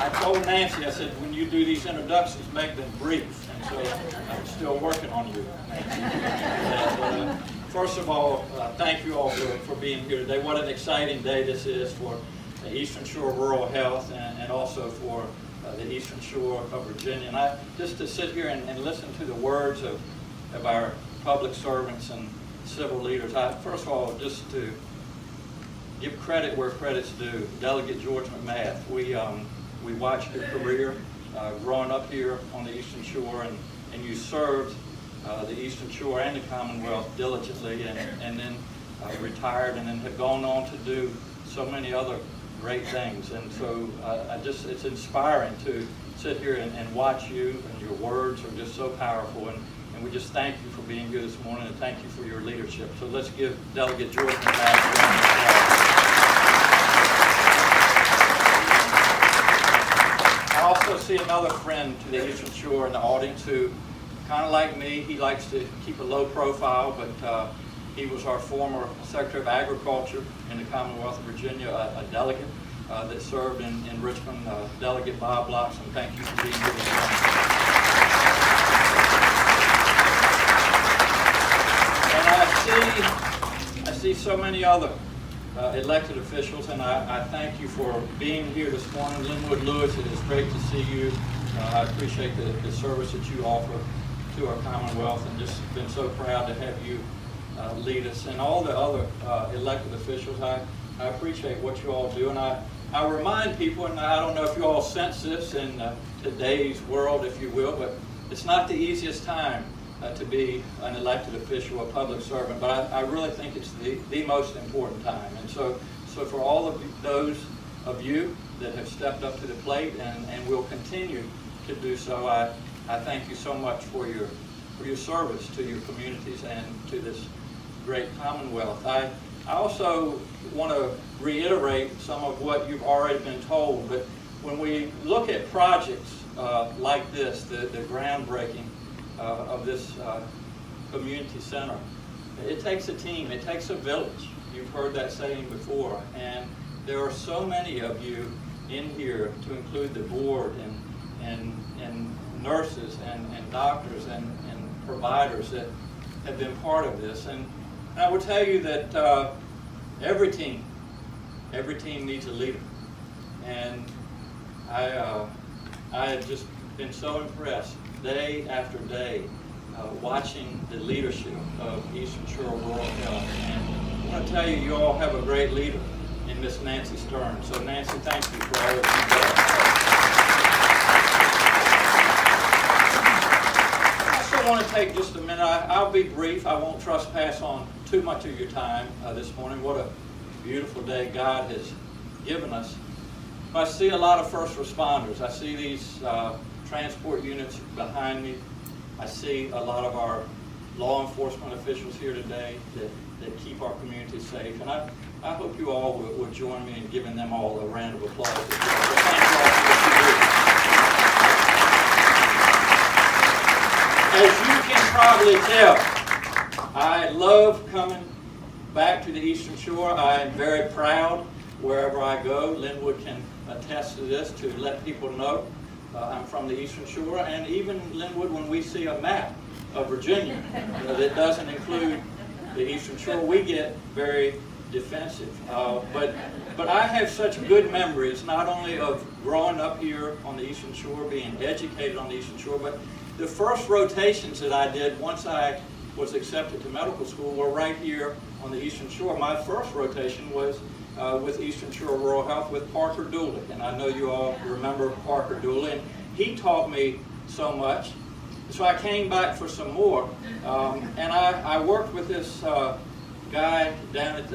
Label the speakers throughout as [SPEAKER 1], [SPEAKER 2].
[SPEAKER 1] I told Nancy, I said, when you do these introductions, make them brief. And so I'm still working on you, Nancy. First of all, thank you all for being here today. What an exciting day this is for the Eastern Shore Rural Health and also for the Eastern Shore of Virginia. And just to sit here and listen to the words of our public servants and civil leaders. First of all, just to give credit where credit's due. Delegate George McMath, we watched your career growing up here on the Eastern Shore, and you served the Eastern Shore and the Commonwealth diligently, and then retired, and then have gone on to do so many other great things. And so it's inspiring to sit here and watch you, and your words are just so powerful. And we just thank you for being here this morning, and thank you for your leadership. So let's give Delegate George McMath a round of applause. I also see another friend to the Eastern Shore in the audience who, kind of like me, he likes to keep a low profile, but he was our former Secretary of Agriculture in the Commonwealth of Virginia, a delegate that served in Richmond, Delegate Bob Blocks, and thank you for being here this morning. And I see so many other elected officials, and I thank you for being here this morning. Linwood Lewis, it is great to see you. I appreciate the service that you offer to our Commonwealth, and just been so proud to have you lead us. And all the other elected officials, I appreciate what you all do. And I remind people, and I don't know if you all sense this in today's world, if you will, but it's not the easiest time to be an elected official, a public servant, but I really think it's the most important time. And so for all of those of you that have stepped up to the plate and will continue to do so, I thank you so much for your service to your communities and to this great Commonwealth. I also want to reiterate some of what you've already been told, but when we look at projects like this, the groundbreaking of this community center, it takes a team, it takes a village. You've heard that saying before, and there are so many of you in here, to include the board and nurses and doctors and providers that have been part of this. And I will tell you that every team needs a leader. And I have just been so impressed day after day watching the leadership of Eastern Shore Rural Health. And I want to tell you, you all have a great leader in Miss Nancy Stern. So Nancy, thank you for all that you've done. I also want to take just a minute. I'll be brief. I won't trespass on too much of your time this morning. What a beautiful day God has given us. I see a lot of first responders. I see these transport units behind me. I see a lot of our law enforcement officials here today that keep our community safe. And I hope you all will join me in giving them all a round of applause. So thank you all for what you do. As you can probably tell, I love coming back to the Eastern Shore. I am very proud wherever I go. Linwood can attest to this, to let people know I'm from the Eastern Shore. And even Linwood, when we see a map of Virginia that doesn't include the Eastern Shore, we get very defensive. But I have such good memories, not only of growing up here on the Eastern Shore, being educated on the Eastern Shore, but the first rotations that I did once I was accepted to medical school were right here on the Eastern Shore. My first rotation was with Eastern Shore Rural Health with Parker Dooley, and I know you all remember Parker Dooley, and he taught me so much. So I came back for some more, and I worked with this guy down at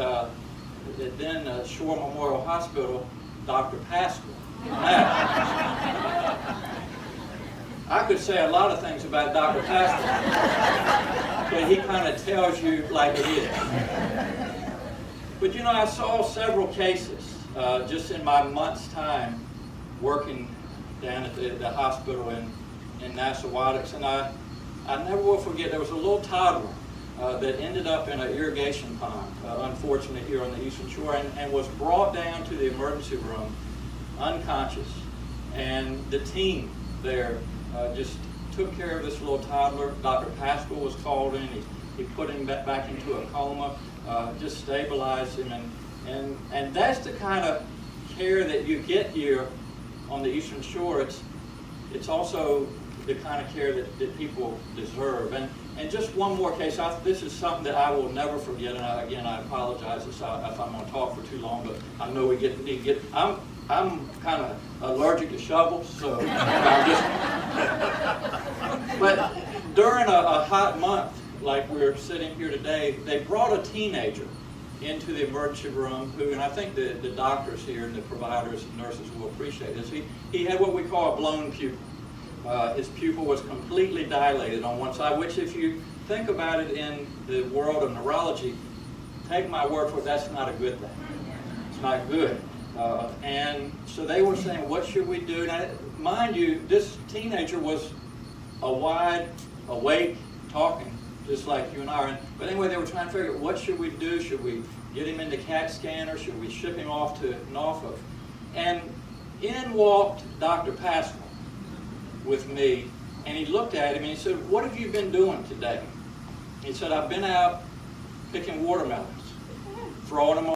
[SPEAKER 1] then Shore Memorial Hospital, Dr. Pascal. Now, I could say a lot of things about Dr. Pascal, but he kind of tells you like it is. But you know, I saw several cases just in my month's time working down at the hospital in Nassawadox, and I never will forget, there was a little toddler that ended up in an irrigation pond, unfortunately here on the Eastern Shore, and was brought down to the emergency room unconscious. And the team there just took care of this little toddler. Dr. Pascal was called in. He put him back into a coma, just stabilized him. And that's the kind of care that you get here on the Eastern Shore. It's also the kind of care that people deserve. And just one more case. This is something that I will never forget. And again, I apologize if I'm going to talk for too long, but I know we need to get. I'm kind of allergic to shovels, so I'm just. But during a hot month, like we're sitting here today, they brought a teenager into the emergency room who, and I think the doctors here and the providers and nurses will appreciate this. He had what we call a blown pupil. His pupil was completely dilated on one side, which if you think about it in the world of neurology, take my word for it, that's not a good thing. It's not good. And so they were saying, what should we do? Now, mind you, this teenager was wide awake, talking, just like you and I are. But anyway, they were trying to figure out, what should we do? Should we get him into CAT scan, or should we ship him off to Northam? And in walked Dr. Pascal with me, and he looked at him and he said, what have you been doing today? He said, I've been out picking watermelons, throwing them on